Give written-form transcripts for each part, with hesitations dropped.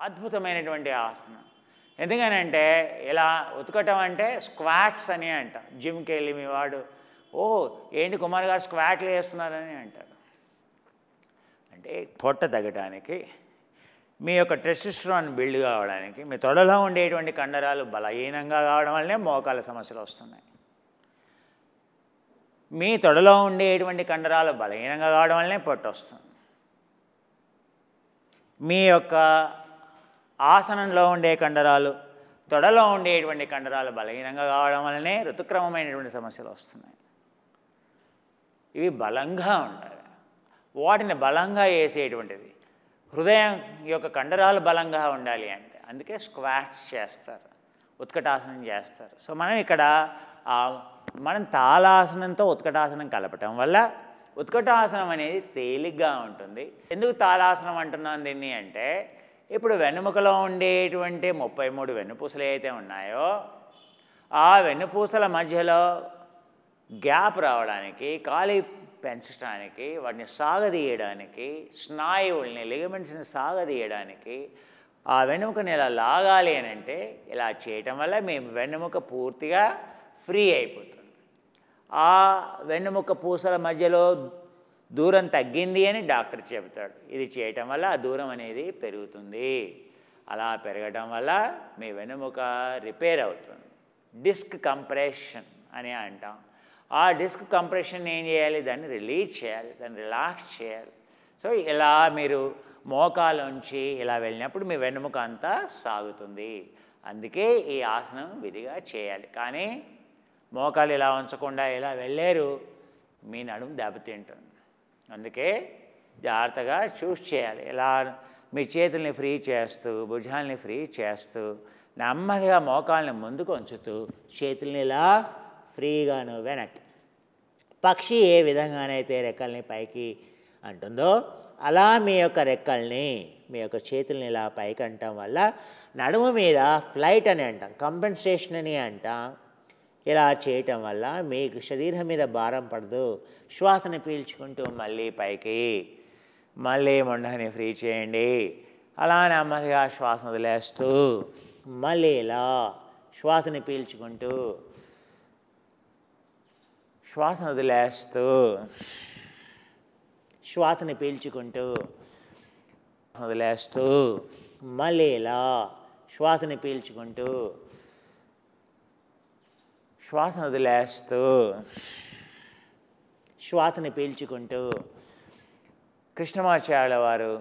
అద్భుతమైనటువంటి ఆసనం. ఎందుకనంటే ఇలా ఉతకటం అంటే స్క్వాట్స్ అని అంట. జిమ్కి వెళ్ళి మీ వాడు ఏంటి కుమార్ గారు స్క్వాట్లు వేస్తున్నారని అంటారు. అంటే పొట్ట తగ్గడానికి, మీ యొక్క టెస్టోస్టెరాన్ బిల్డ్ కావడానికి, మీ తొడలో ఉండేటువంటి కండరాలు బలహీనంగా కావడం వల్లనే మోకాళ్ళ సమస్యలు వస్తున్నాయి. మీ తొడలో ఉండేటువంటి కండరాలు బలహీనంగా కావడం వల్లనే పొట్ట వస్తుంది. మీ యొక్క ఆసనంలో ఉండే కండరాలు, తొడలో ఉండేటువంటి కండరాలు బలహీనంగా కావడం వల్లనే ఋతుక్రమమైనటువంటి సమస్యలు వస్తున్నాయి. ఇవి బలంగా ఉండాలి. వాటిని బలంగా వేసేటువంటిది హృదయం యొక్క కండరాలు బలంగా ఉండాలి అంటే అందుకే స్క్వాట్స్ చేస్తారు, ఉత్కటాసనం చేస్తారు. సో మనం ఇక్కడ మనం తాళాసనంతో ఉత్కటాసనం కలపటం వల్ల ఉత్కటాసనం అనేది తేలిగ్గా ఉంటుంది. ఎందుకు తాళాసనం అంటున్నాను దీన్ని అంటే, ఇప్పుడు వెన్నుముకలో ఉండేటువంటి 33 వెన్నుపూసలు ఏవైతే ఉన్నాయో ఆ వెన్నుపూసల మధ్యలో గ్యాప్ రావడానికి, ఖాళీ పెంచడానికి, వాటిని సాగదీయడానికి, స్నాయువుల్ని లిగమెంట్స్ని సాగదీయడానికి, ఆ వెన్నుముకని ఇలా లాగాలి అని అంటే ఇలా చేయటం వల్ల మీ వెన్నుముక పూర్తిగా ఫ్రీ అయిపోతుంది. ఆ వెన్నుముక పూసల మధ్యలో దూరం తగ్గింది అని డాక్టర్ చెబుతాడు. ఇది చేయటం వల్ల ఆ దూరం అనేది పెరుగుతుంది. అలా పెరగడం వల్ల మీ వెన్నుముక రిపేర్ అవుతుంది. డిస్క్ కంప్రెషన్ అని అంటాం. ఆ డిస్క్ కంప్రెషన్ ఏం చేయాలి, దాన్ని రిలీజ్ చేయాలి, దాన్ని రిలాక్స్ చేయాలి. సో ఇలా మీరు మోకాలుంచి ఇలా వెళ్ళినప్పుడు మీ వెన్నుముక అంతా సాగుతుంది. అందుకే ఈ ఆసనం విధిగా చేయాలి. కానీ మోకాలు ఇలా ఉంచకుండా ఇలా వెళ్ళారు, మీ నడుము దెబ్బతింటుంది. అందుకే జాగ్రత్తగా చూస్ చేయాలి. ఇలా మీ చేతుల్ని ఫ్రీ చేస్తూ, భుజాలని ఫ్రీ చేస్తూ, నెమ్మదిగా మోకాళ్ళని ముందుకు ఉంచుతూ, చేతుల్ని ఇలా ఫ్రీగాను వెనక్కి. పక్షి ఏ విధంగానైతే రెక్కల్ని పైకి అంటుందో అలా మీ యొక్క రెక్కల్ని, మీ యొక్క చేతుల్ని ఇలా పైకి అంటాం వల్ల నడుము మీద ఫ్లైట్ అని అంటాం, కంపెన్సేషన్ అని అంటాం. ఇలా చేయటం వల్ల మీకు శరీరం మీద భారం పడదు. శ్వాసని పీల్చుకుంటూ మళ్ళీ పైకి, మళ్ళీ మొండని ఫ్రీ చేయండి. అలా నెమ్మదిగా శ్వాసను వదిలేస్తూ మళ్ళీ ఇలా శ్వాసని పీల్చుకుంటూ, శ్వాసను వదిలేస్తూ, శ్వాసని పీల్చుకుంటూ, వదిలేస్తూ మళ్ళీ ఇలా శ్వాసని పీల్చుకుంటూ, శ్వాసను వదిలేస్తూ, శ్వాసని పీల్చుకుంటూ. కృష్ణమాచార్యుల వారు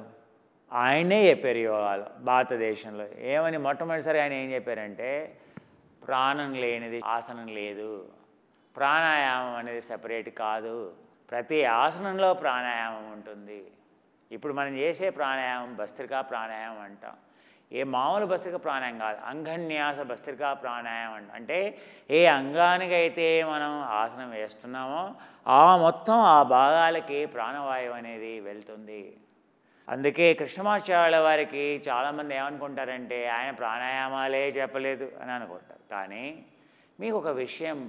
ఆయనే చెప్పారు యోగాలో భారతదేశంలో. ఏమని మొట్టమొదటిసారి ఆయన ఏం చెప్పారంటే, ప్రాణం లేనిది ఆసనం లేదు, ప్రాణాయామం అనేది సెపరేట్ కాదు, ప్రతి ఆసనంలో ప్రాణాయామం ఉంటుంది. ఇప్పుడు మనం చేసే ప్రాణాయామం భస్త్రికా ప్రాణాయామం అంటాం. ఏ మామూలు భస్త్రిక ప్రాణాయామం కాదు, అంగన్యాస భస్త్రికా ప్రాణాయామం అంటే ఏ అంగానికైతే మనం ఆసనం వేస్తున్నామో మొత్తం ఆ భాగాలకి ప్రాణవాయువు అనేది వెళ్తుంది. అందుకే కృష్ణమాచార్యుల వారికి చాలామంది ఏమనుకుంటారంటే ఆయన ప్రాణాయామాలే చెప్పలేదు అని అనుకుంటారు. కానీ మీకు ఒక విషయం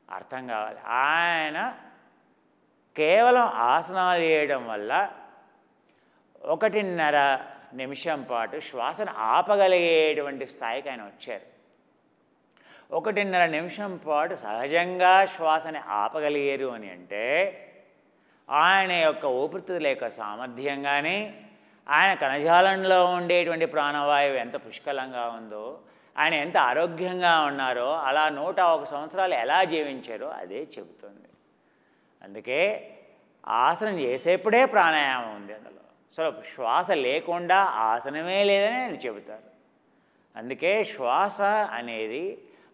అర్థం కావాలి, ఆయన కేవలం ఆసనాలు చేయడం వల్ల 1.5 నిమిషం పాటు శ్వాసను ఆపగలిగేటువంటి స్థాయికి ఆయన వచ్చారు. 1.5 నిమిషం పాటు సహజంగా శ్వాసని ఆపగలిగారు అని అంటే ఆయన యొక్క ఊపిరితిత్తుల యొక్క సామర్థ్యం కానీ, ఆయన కణజాలంలో ఉండేటువంటి ప్రాణవాయువు ఎంత పుష్కలంగా ఉందో, ఆయన ఎంత ఆరోగ్యంగా ఉన్నారో, అలా 101 సంవత్సరాలు ఎలా జీవించారో అదే చెబుతుంది. అందుకే ఆసనం చేసేప్పుడే ప్రాణాయామం ఉంది అందులో. సో శ్వాస లేకుండా ఆసనమే లేదని ఆయన చెబుతారు. అందుకే శ్వాస అనేది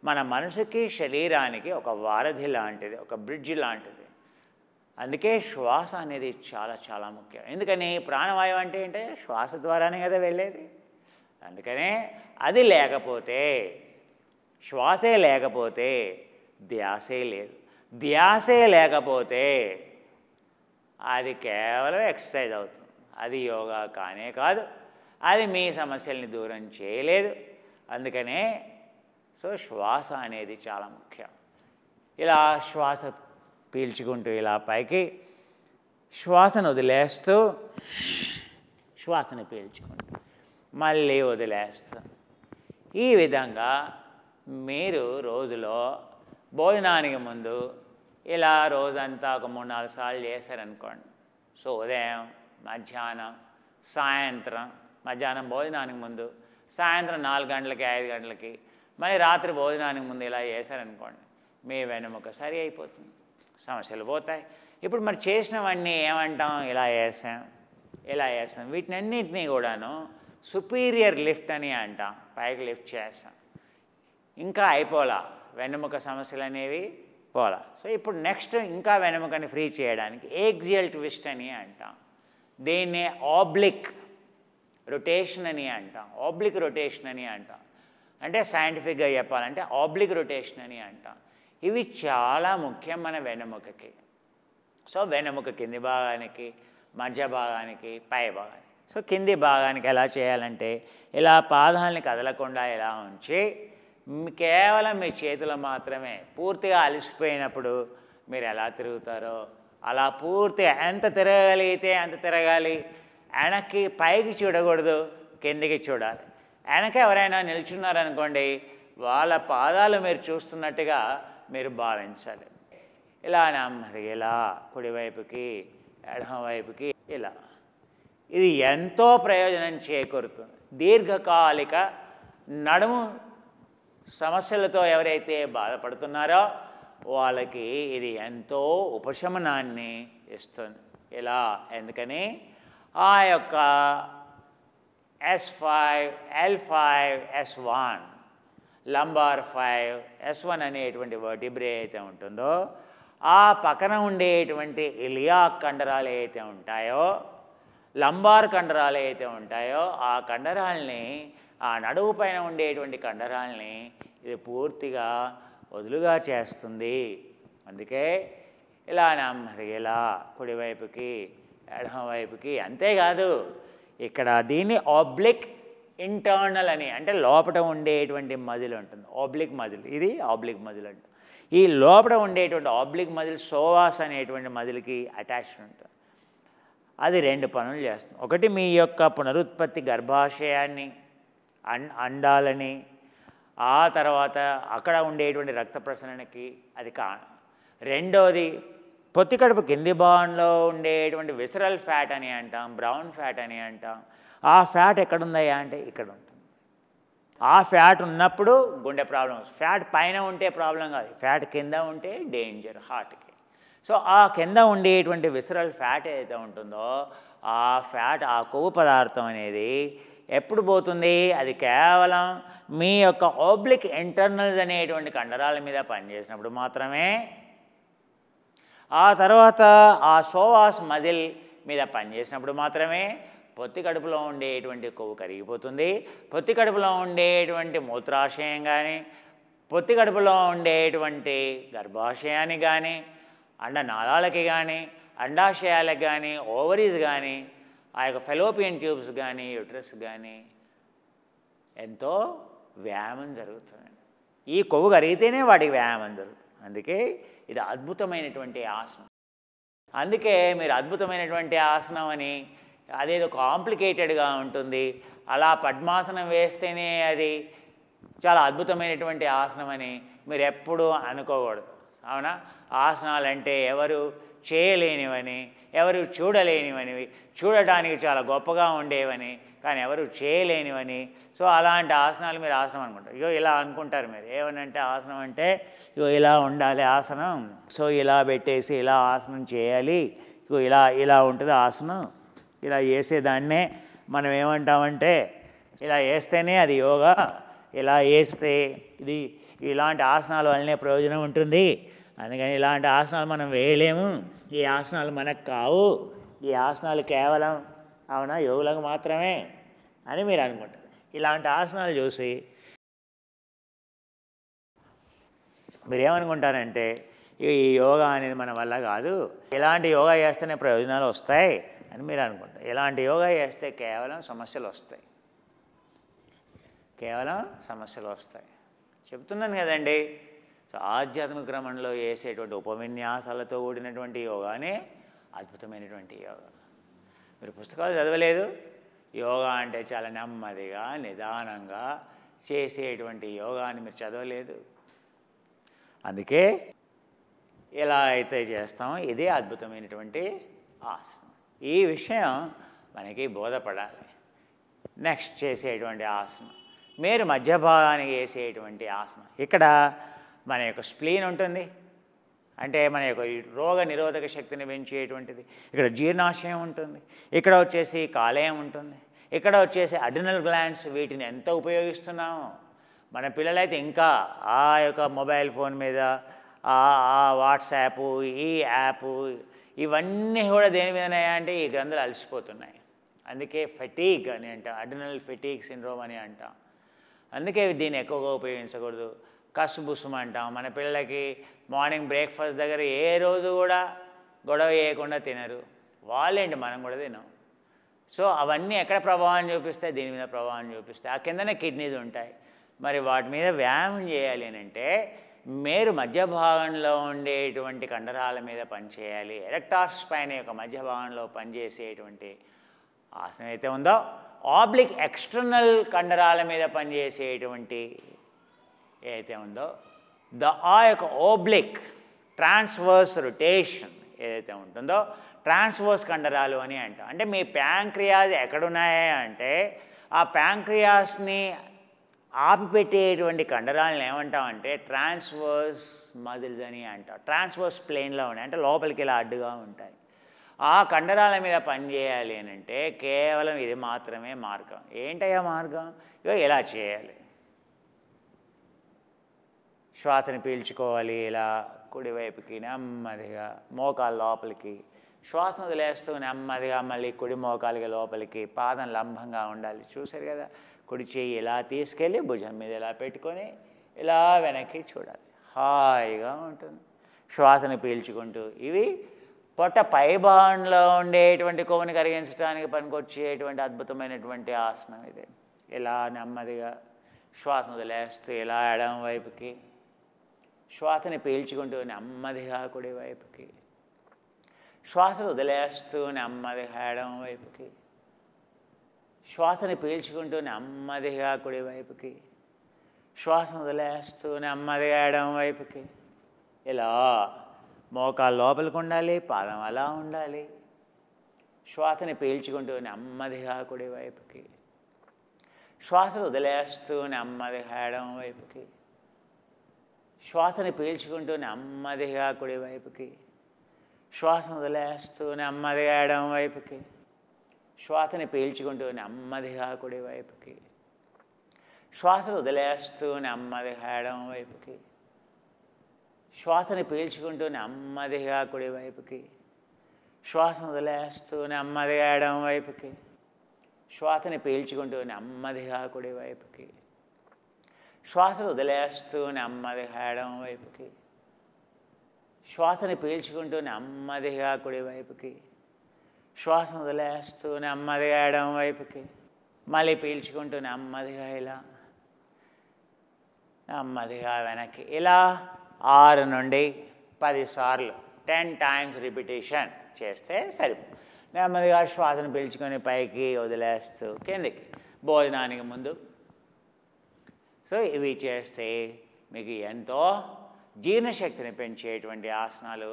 మన మనసుకి శరీరానికి ఒక వారధి లాంటిది, ఒక బ్రిడ్జ్ లాంటిది. అందుకే శ్వాస అనేది చాలా చాలా ముఖ్యం. ఎందుకని ప్రాణవాయువు అంటే ఏంటంటే శ్వాస ద్వారానే కదా వెళ్ళేది. అందుకనే అది లేకపోతే, శ్వాసే లేకపోతే ధ్యాసే లేదు, ధ్యాసే లేకపోతే అది కేవలం ఎక్సర్సైజ్ అవుతుంది. అది యోగా కానే కాదు, అది మీ సమస్యల్ని దూరం చేయలేదు. అందుకనే సో శ్వాస అనేది చాలా ముఖ్యం. ఇలా శ్వాస పీల్చుకుంటూ ఇలా పైకి, శ్వాసను వదిలేస్తూ శ్వాసను పీల్చుకుంటూ మళ్ళీ వదిలేస్తాం. ఈ విధంగా మీరు రోజులో భోజనానికి ముందు ఇలా రోజంతా ఒక 3-4 సార్లు చేస్తారనుకోండి. సో ఉదయం, మధ్యాహ్నం, సాయంత్రం, మధ్యాహ్నం భోజనానికి ముందు, సాయంత్రం 4 గంటలకి 5 గంటలకి, మళ్ళీ రాత్రి భోజనానికి ముందు ఇలా చేశారనుకోండి, మీ వెన్నెముక సరి అయిపోతుంది, సమస్యలు పోతాయి. ఇప్పుడు మరి చేసినవన్నీ ఏమంటాం? ఇలా చేస్తాం. వీటినన్నింటినీ కూడాను సుపీరియర్ లిఫ్ట్ అని అంటాం. పైకి లిఫ్ట్ చేస్తాం. ఇంకా అయిపోలా, వెన్నెముక సమస్యలు అనేవి పోలా. సో ఇప్పుడు నెక్స్ట్ ఇంకా వెన్నెముకని ఫ్రీ చేయడానికి ఏక్సియల్ ట్విస్ట్ అని అంటాం. దీన్నే ఆబ్లిక్ రొటేషన్ అని అంటాం. ఆబ్లిక్ రొటేషన్ అని అంటాం. అంటే సైంటిఫిక్గా చెప్పాలంటే ఆబ్లిక్ రొటేషన్ అని అంటాం. ఇవి చాలా ముఖ్యం మన వెన్నెముకకి. సో వెన్నెముక కింది భాగానికి, మధ్య భాగానికి, పై భాగానికి. సో కింది భాగానికి ఎలా చేయాలంటే ఇలా పాదాలని కదలకుండా ఇలా ఉంచి కేవలం మీ చేతులు మాత్రమే, పూర్తిగా అలసిపోయినప్పుడు మీరు ఎలా తిరుగుతారో అలా పూర్తిగా ఎంత తిరగగలిగితే అంత తిరగాలి. వెనక్కి పైకి చూడకూడదు, కిందికి చూడాలి. వెనక ఎవరైనా నిల్చున్నారనుకోండి, వాళ్ళ పాదాలు మీరు చూస్తున్నట్టుగా మీరు భావించాలి. ఇలా నెమ్మదిగా ఇలా కుడివైపుకి, ఎడమవైపుకి ఇలా. ఇది ఎంతో ప్రయోజనం చేకూరుతుంది. దీర్ఘకాలిక నడుము సమస్యలతో ఎవరైతే బాధపడుతున్నారో వాళ్ళకి ఇది ఎంతో ఉపశమనాన్ని ఇస్తుంది. ఇలా ఎందుకని ఆ యొక్క S5, L5, S1, lumbar 5, S1 అనేటువంటి వర్టిబ్రే అయితే ఉంటుందో ఆ పక్కన ఉండేటువంటి ఇలియాక్ కండరాలు ఏవైతే ఉంటాయో, లంబార్ కండరాలు ఏవైతే ఉంటాయో ఆ కండరాలని, ఆ నడువు పైన ఉండేటువంటి కండరాలని ఇది పూర్తిగా వదులుగా చేస్తుంది. అందుకే ఇలా నెమ్మదిగా ఇలా కుడివైపుకి, ఎడమవైపుకి. అంతేకాదు ఇక్కడ దీన్ని ఆబ్లిక్ ఇంటర్నల్ అని, అంటే లోపల ఉండేటువంటి మజిల్ ఉంటుంది, ఆబ్లిక్ మజిల్. ఇది ఆబ్లిక్ మజిల్ అంట. ఈ లోపల ఉండేటువంటి ఆబ్లిక్ మజిల్ సోవాస్ అనేటువంటి మజిల్కి అటాచ్డ్ ఉంటుంది. అది 2 పనులు చేస్తుంది. ఒకటి మీ యొక్క పునరుత్పత్తి గర్భాశయాన్ని, అండాలని, ఆ తర్వాత అక్కడ ఉండేటువంటి రక్త ప్రసరణకి అది రెండోది పొత్తి కడుపు కింది భాగంలో ఉండేటువంటి విసరల్ ఫ్యాట్ అని అంటాం, బ్రౌన్ ఫ్యాట్ అని అంటాం. ఆ ఫ్యాట్ ఎక్కడుందయ్యా అంటే ఇక్కడ ఉంటుంది. ఆ ఫ్యాట్ ఉన్నప్పుడు గుండె ప్రాబ్లం. ఫ్యాట్ పైన ఉంటే ప్రాబ్లం కాదు, ఫ్యాట్ కింద ఉంటే డేంజర్ హార్ట్కి. సో ఆ కింద ఉండేటువంటి విసరల్ ఫ్యాట్ ఏదైతే ఉంటుందో ఆ ఫ్యాట్, ఆ కొవ్వు పదార్థం అనేది ఎప్పుడు పోతుంది? అది కేవలం మీ యొక్క ఆబ్లిక్ ఇంటర్నల్స్ అనేటువంటి కండరాల మీద పనిచేసినప్పుడు మాత్రమే, ఆ తర్వాత ఆ సోవాస్ మజిల్ మీద పనిచేసినప్పుడు మాత్రమే పొత్తి కడుపులో ఉండేటువంటి కొవ్వు కరిగిపోతుంది. పొత్తి కడుపులో ఉండేటువంటి మూత్రాశయం కానీ, పొత్తి కడుపులో ఉండేటువంటి గర్భాశయానికి కానీ, అండనాళాలకి కానీ, అండాశయాలకు కానీ, ఓవరీస్ కానీ, ఆ యొక్క ఫెలోపియన్ ట్యూబ్స్ కానీ, యూట్రస్ కానీ ఎంతో వ్యాయామం జరుగుతుంది. ఈ కొవ్వు కరిగితేనే వాటికి వ్యాయామం జరుగుతుంది. అందుకే ఇది అద్భుతమైనటువంటి ఆసనం. అందుకే మీరు అద్భుతమైనటువంటి ఆసనం అని, అదేదో కాంప్లికేటెడ్గా ఉంటుంది, అలా పద్మాసనం వేస్తేనే అది చాలా అద్భుతమైనటువంటి ఆసనం అని మీరు ఎప్పుడూ అనుకోకూడదు. అవునా? ఆసనాలు అంటే ఎవరు చేయలేనివని, ఎవరు చూడలేనివని, చూడటానికి చాలా గొప్పగా ఉండేవని, కానీ ఎవరు చేయలేనివని. సో అలాంటి ఆసనాలు మీరు ఆసనం అనుకుంటారు. ఇగో ఇలా అనుకుంటారు మీరు. ఏమనంటే ఆసనం అంటే ఇగో ఇలా ఉండాలి ఆసనం, సో ఇలా పెట్టేసి ఇలా ఆసనం చేయాలి, ఇగో ఇలా ఇలా ఉంటుంది ఆసనం. ఇలా చేసేదాన్నే మనం ఏమంటామంటే ఇలా వేస్తేనే అది యోగా, ఇలా వేస్తే ఇది ఇలాంటి ఆసనాల వల్లనే ప్రయోజనం ఉంటుంది, అందుకని ఇలాంటి ఆసనాలు మనం వేయలేము, ఈ ఆసనాలు మనకు కావు, ఈ ఆసనాలు కేవలం అవునా యోగులకు మాత్రమే అని మీరు అనుకుంటారు. ఇలాంటి ఆసనాలు చూసి మీరేమనుకుంటారంటే ఈ యోగా అనేది మన వల్ల కాదు, ఇలాంటి యోగా చేస్తేనే ప్రయోజనాలు వస్తాయి అని మీరు అనుకుంటారు. ఇలాంటి యోగా చేస్తే కేవలం సమస్యలు వస్తాయి, కేవలం సమస్యలు వస్తాయి. చెప్తున్నాను కదండి. సో ఆధ్యాత్మిక క్రమంలో వేసేటువంటి ఉపవిన్యాసాలతో కూడినటువంటి యోగానే అద్భుతమైనటువంటి యోగా. మీరు పుస్తకాలు చదవలేదు, యోగా అంటే చాలా నెమ్మదిగా నిదానంగా చేసేటువంటి యోగాని మీరు చదవలేదు. అందుకే ఎలా అయితే చేస్తామో ఇదే అద్భుతమైనటువంటి ఆసనం. ఈ విషయం మనకి బోధపడాలి. నెక్స్ట్ చేసేటువంటి ఆసనం మీరు మధ్య భాగానికి వేసేటువంటి ఆసనం. ఇక్కడ మన యొక్క స్ప్లీన్ ఉంటుంది, అంటే మన యొక్క రోగ నిరోధక శక్తిని పెంచేటువంటిది. ఇక్కడ జీర్ణాశయం ఉంటుంది, ఇక్కడ వచ్చేసి కాలేయం ఉంటుంది, ఇక్కడ వచ్చేసి అడ్రినల్ గ్లాండ్స్. వీటిని ఎంత ఉపయోగిస్తున్నామో మన పిల్లలైతే ఇంకా ఆ యొక్క మొబైల్ ఫోన్ మీద ఆ వాట్సాప్, ఈ యాప్, ఇవన్నీ కూడా దేని మీదనే అంటే ఈ గ్రంథులు అలసిపోతున్నాయి. అందుకే ఫెటీగ్ అని అంటాం, అడ్రినల్ ఫెటీగ్ సిండ్రోమ్ అని అంటాం. అందుకే దీన్ని ఎక్కువగా ఉపయోగించకూడదు. కసుబుసుమ అంటాం. మన పిల్లలకి మార్నింగ్ బ్రేక్ఫాస్ట్ దగ్గర ఏ రోజు కూడా గొడవ చేయకుండా తినరు. వాళ్ళేంటి, మనం కూడా తినాం. సో అవన్నీ ఎక్కడ ప్రభావం చూపిస్తాయి? దీని మీద ప్రభావం చూపిస్తాయి. ఆ కిందనే కిడ్నీస్ ఉంటాయి. మరి వాటి మీద వ్యాయామం చేయాలి అని అంటే మీరు మధ్య భాగంలో ఉండేటువంటి కండరాల మీద పనిచేయాలి. ఎరెక్టార్ స్పైన్ యొక్క మధ్య భాగంలో పనిచేసేటువంటి ఆసనం అయితే ఉందో, ఆబ్లిక్ ఎక్స్టర్నల్ కండరాల మీద పనిచేసేటువంటి ఏదైతే ఉందో, ఆ యొక్క ఓబ్లిక్ ట్రాన్స్వర్స్ రొటేషన్ ఏదైతే ఉంటుందో, ట్రాన్స్వర్స్ కండరాలు అని అంటాం. అంటే మీ ప్యాంక్రియాస్ ఎక్కడున్నాయి అంటే ఆ ప్యాంక్రియాస్ని ఆపిపెట్టేటువంటి కండరాలను ఏమంటామంటే ట్రాన్స్వర్స్ మజిల్స్ అని అంటాం. ట్రాన్స్వర్స్ ప్లేన్లో ఉన్నాయి, అంటే లోపలికి ఇలా అడ్డుగా ఉంటాయి. ఆ కండరాల మీద పనిచేయాలి అని అంటే కేవలం ఇది మాత్రమే మార్గం. ఏంటయ్యా మార్గం? ఇగో ఇలా చేయాలి. శ్వాసని పీల్చుకోవాలి, ఇలా కుడివైపుకి నెమ్మదిగా మోకాలు లోపలికి, శ్వాసను వదిలేస్తూ నెమ్మదిగా మళ్ళీ కుడి మోకాలికి లోపలికి, పాదం లంబంగా ఉండాలి. చూసారు కదా, కుడి చెయ్యి ఇలా తీసుకెళ్ళి భుజం మీద ఇలా పెట్టుకొని ఇలా వెనక్కి చూడాలి. హాయిగా ఉంటుంది. శ్వాసను పీల్చుకుంటూ. ఇవి పొట్ట పై భాగంలో ఉండేటువంటి కొవ్వుని కరిగించడానికి పనికొచ్చేటువంటి అద్భుతమైనటువంటి ఆసనం ఇది. ఇలా నెమ్మదిగా శ్వాసను వదిలేస్తూ ఇలా ఎడమ వైపుకి, శ్వాసని పీల్చుకుంటూ నెమ్మదిగా కుడివైపుకి, శ్వాసను వదిలేస్తూ నెమ్మదిగా ఎడమ వైపుకి, శ్వాసని పీల్చుకుంటూ నెమ్మదిగా కుడివైపుకి, శ్వాసను వదిలేస్తూ నెమ్మదిగా ఎడమ వైపుకి. ఇలా మోకాలు లోపలికి ఉండాలి, పాదం అలా ఉండాలి. శ్వాసని పీల్చుకుంటూ నెమ్మదిగా కుడివైపుకి, శ్వాసను వదిలేస్తూ నెమ్మదిగా ఎడమ వైపుకి, శ్వాసని పీల్చుకుంటూ నెమ్మదిగా కుడివైపుకి, శ్వాసను వదిలేస్తూ నెమ్మదిగా ఎడమ వైపుకి, శ్వాసని పీల్చుకుంటూ నెమ్మదిగా కుడివైపుకి, శ్వాసను వదిలేస్తూ నెమ్మదిగా ఎడమ వైపుకి, శ్వాసని పీల్చుకుంటూ నెమ్మదిగా కుడివైపుకి, శ్వాసను వదిలేస్తూ నెమ్మదిగా ఎడమ వైపుకి, శ్వాసని పీల్చుకుంటూ నెమ్మదిగా కుడివైపుకి, శ్వాసను వదిలేస్తూ నెమ్మదిగా ఎడమ వైపుకి, శ్వాసని పీల్చుకుంటూ నెమ్మదిగా కుడివైపుకి, శ్వాసను వదిలేస్తూ నెమ్మదిగా ఎడమ వైపుకి, మళ్ళీ పీల్చుకుంటూ నెమ్మదిగా ఇలా నెమ్మదిగా వెనక్కి. ఇలా 6 నుండి 10 సార్లు 10 times రిపిటేషన్ చేస్తే సరిపోతుంది. నెమ్మదిగా శ్వాసను పీల్చుకొని పైకి వదిలేస్తూ కిందకి భోజనానికి ముందు. సో ఇవి చేస్తే మీకు ఎంతో జీర్ణశక్తిని పెంచేటువంటి ఆసనాలు.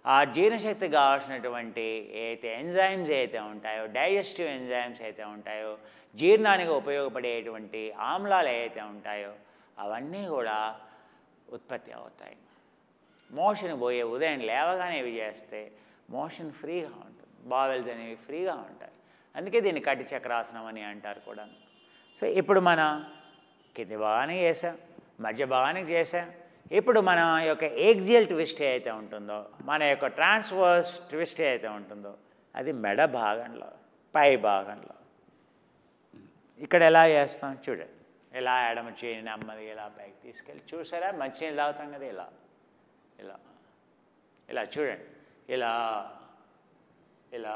ఆ జీర్ణశక్తి కావాల్సినటువంటి ఏదైతే ఎంజైమ్స్ అయితే ఉంటాయో, డైజెస్టివ్ ఎంజైమ్స్ అయితే ఉంటాయో, జీర్ణానికి ఉపయోగపడేటువంటి ఆమ్లాలు ఏవైతే ఉంటాయో అవన్నీ కూడా ఉత్పత్తి అవుతాయి. మోషన్ పోయే ఉదయం లేవగానే ఇవి చేస్తే మోషన్ ఫ్రీగా ఉంటుంది, బావెల్స్ అనేవి ఫ్రీగా ఉంటాయి. అందుకే దీన్ని కటి చక్రాసనం అని అంటారు కూడా. సో ఇప్పుడు మనం కింది భాగానికి చేసాం, మధ్య భాగానికి చేసాం. ఇప్పుడు మన యొక్క ఏక్సియల్ ట్విస్ట్ అయితే ఉంటుందో, మన యొక్క ట్రాన్స్వర్స్ ట్విస్ట్ అయితే ఉంటుందో అది మెడ భాగంలో, పై భాగంలో. ఇక్కడ ఎలా చేస్తాం చూడండి. ఇలా ఎడమ చేయి నెమ్మది ఇలా పైకి తీసుకెళ్ళి, చూసారా మంచినీళ్ళు తాగుతాం కదా, ఇలా ఇలా ఇలా చూడండి. ఇలా ఇలా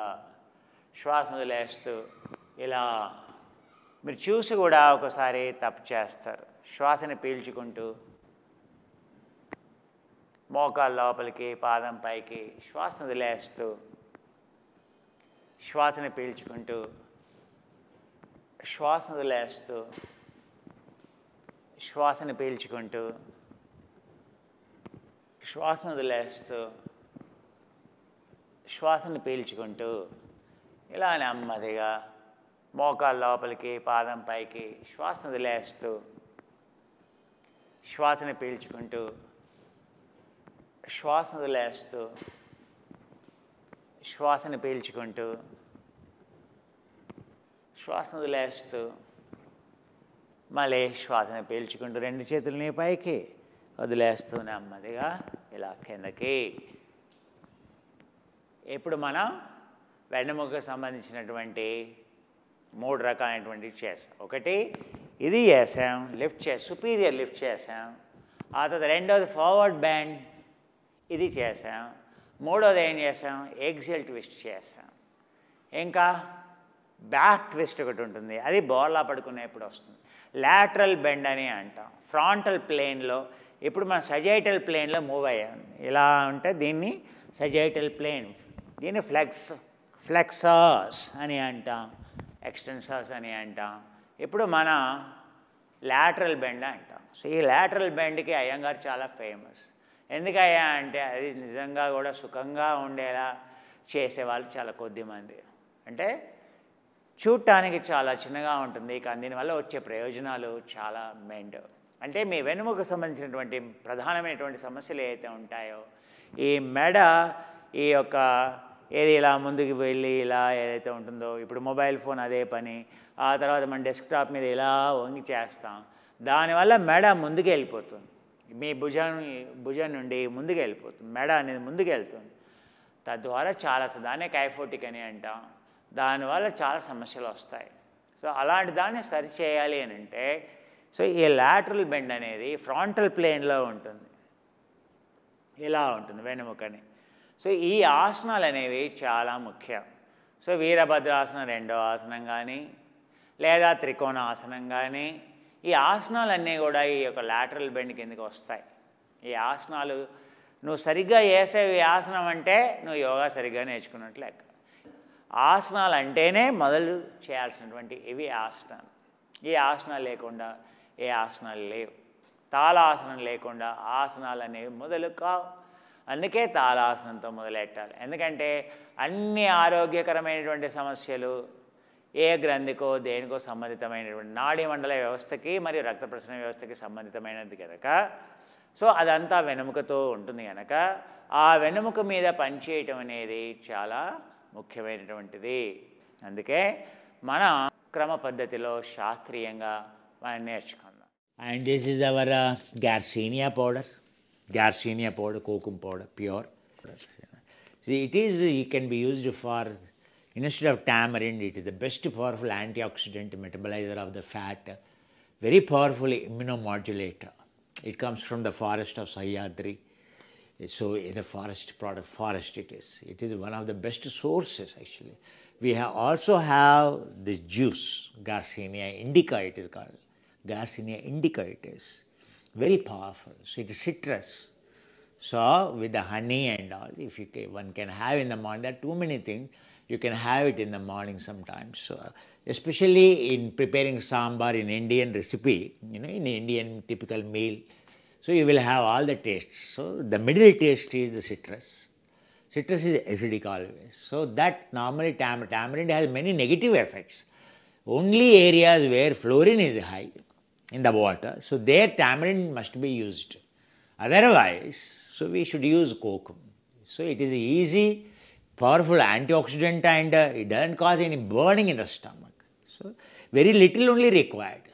శ్వాసను వదిలేస్తూ ఇలా మీరు చూసి కూడా ఒకసారి తప్పు చేస్తారు. శ్వాసని పీల్చుకుంటూ మోకాలు లోపలికి, పాదం పైకి, శ్వాసను వదిలేస్తూ శ్వాసని పీల్చుకుంటూ శ్వాసను వదిలేస్తూ శ్వాసను పీల్చుకుంటూ శ్వాసను వదిలేస్తూ శ్వాసను పీల్చుకుంటూ ఇలా నెమ్మదిగా మోకాళ్ళ లోపలికి పాదం పైకి శ్వాసను వదిలేస్తూ శ్వాసను పీల్చుకుంటూ శ్వాసను వదిలేస్తూ శ్వాసను పీల్చుకుంటూ శ్వాసను వదిలేస్తూ మళ్ళీ శ్వాసను పీల్చుకుంటూ రెండు చేతులని పైకి వదిలేస్తూ నెమ్మదిగా ఇలా కిందకి. ఇప్పుడు మనం వెన్నెముకకు సంబంధించినటువంటి 3 రకాలైనటువంటివి చేసాం. ఒకటి ఇది చేసాం, లిఫ్ట్ చేసాం, సుపీరియర్ లిఫ్ట్ చేసాం. ఆ తర్వాత రెండవది ఫార్వర్డ్ బెండ్, ఇది చేసాం. మూడోది ఏం చేసాం, ఎగ్జెల్ ట్విస్ట్ చేసాం. ఇంకా బ్యాక్ ట్విస్ట్ ఒకటి ఉంటుంది, అది బోర్లా పడుకునేప్పుడు వస్తుంది. లాటరల్ బెండ్ అని అంటాం. ఫ్రాంటల్ ప్లేన్లో ఇప్పుడు మనం సజైటల్ ప్లేన్లో మూవ్ అయ్యాం. ఇలా ఉంటే దీన్ని సజైటల్ ప్లేన్, దీన్ని ఫ్లెక్సర్స్ అని అంటాం, ఎక్స్టెన్సర్స్ అని అంటాం. ఇప్పుడు మన లాటరల్ బెండ్ అంటాం. సో ఈ లాటరల్ బెండ్కి అయ్యంగారు చాలా ఫేమస్. ఎందుకయ్యా అంటే అది నిజంగా కూడా సుఖంగా ఉండేలా చేసేవాళ్ళు చాలా కొద్దిమంది. అంటే చూడటానికి చాలా చిన్నగా ఉంటుంది, కానీ దీనివల్ల వచ్చే ప్రయోజనాలు చాలా మెండు. అంటే మీ వెన్నుముకు సంబంధించినటువంటి ప్రధానమైనటువంటి సమస్యలు ఏవైతే ఉంటాయో, ఈ మెడ ఈ యొక్క ఏది ఇలా ముందుకు వెళ్ళి ఇలా ఏదైతే ఉంటుందో, ఇప్పుడు మొబైల్ ఫోన్ అదే పని, ఆ తర్వాత మన డెస్క్టాప్ మీద ఇలా వంగి చేస్తాం, దానివల్ల మెడ ముందుకు వెళ్ళిపోతుంది. మీ భుజం నుండి ముందుకు వెళ్ళిపోతుంది, మెడ అనేది ముందుకు వెళ్తుంది. తద్వారా చాలా దాన్నే కైఫోటిక్ అని అంటాం. దానివల్ల చాలా సమస్యలు వస్తాయి. సో అలాంటి దాన్ని సరిచేయాలి అని అంటే, సో ఈ లాటరల్ బెండ్ అనేది ఫ్రంటల్ ప్లేన్లో ఉంటుంది, ఇలా ఉంటుంది వెన్నుముకని. సో ఈ ఆసనాలు అనేవి చాలా ముఖ్యం. సో వీరభద్రాసనం 2వ ఆసనం కానీ లేదా త్రికోణాసనం కానీ, ఈ ఆసనాలన్నీ కూడా ఈ యొక్క లాటరల్ బెండ్ కిందకి వస్తాయి. ఈ ఆసనాలు నువ్వు సరిగ్గా చేసేవి ఆసనం అంటే నువ్వు యోగా సరిగ్గా నేర్చుకున్నట్లు లెక్క. ఆసనాలు అంటేనే మొదలు చేయాల్సినటువంటి ఇవి ఆసనాలు. ఈ ఆసనాలు లేకుండా ఏ ఆసనాలు లేవు. తాళాసనం లేకుండా ఆసనాలు అనేవి మొదలు కావు. అందుకే తాళాసనంతో మొదలెట్టాలి. ఎందుకంటే అన్ని ఆరోగ్యకరమైనటువంటి సమస్యలు ఏ గ్రంథికో దేనికో సంబంధితమైనటువంటి నాడీ మండల వ్యవస్థకి మరియు రక్త ప్రసరణ వ్యవస్థకి సంబంధితమైనది కనుక, సో అదంతా వెన్నెముకతో ఉంటుంది కనుక ఆ వెన్నెముక మీద పనిచేయటం అనేది చాలా ముఖ్యమైనటువంటిది. అందుకే మన క్రమ పద్ధతిలో శాస్త్రీయంగా మనం నేర్చుకుందాం. And this is our garcinia powder. Garcinia powder, kokum powder, pure. See, it can be used for, instead of tamarind, it is the best powerful antioxidant, metabolizer of the fat, very powerful immunomodulator. It comes from the forest of Sahyadri. So the forest it is. It is one of the best sources actually. We also have this juice, Garcinia indica it is called. Garcinia indica it is. Very powerful. So it is citrus. So with the honey and all, if one can have in the morning, there are too many things. You can have it in the morning sometimes. So especially in preparing sambar in Indian recipe, in Indian typical meal. So you will have all the tastes. So the middle taste is the citrus. Citrus is acidic always. So that normally tamarind has many negative effects. Only areas where fluorine is high in the water, so there tamarind must be used. Otherwise, so we should use kokum. So it is easy, powerful antioxidant, and it doesn't cause any burning in the stomach. So very little only required.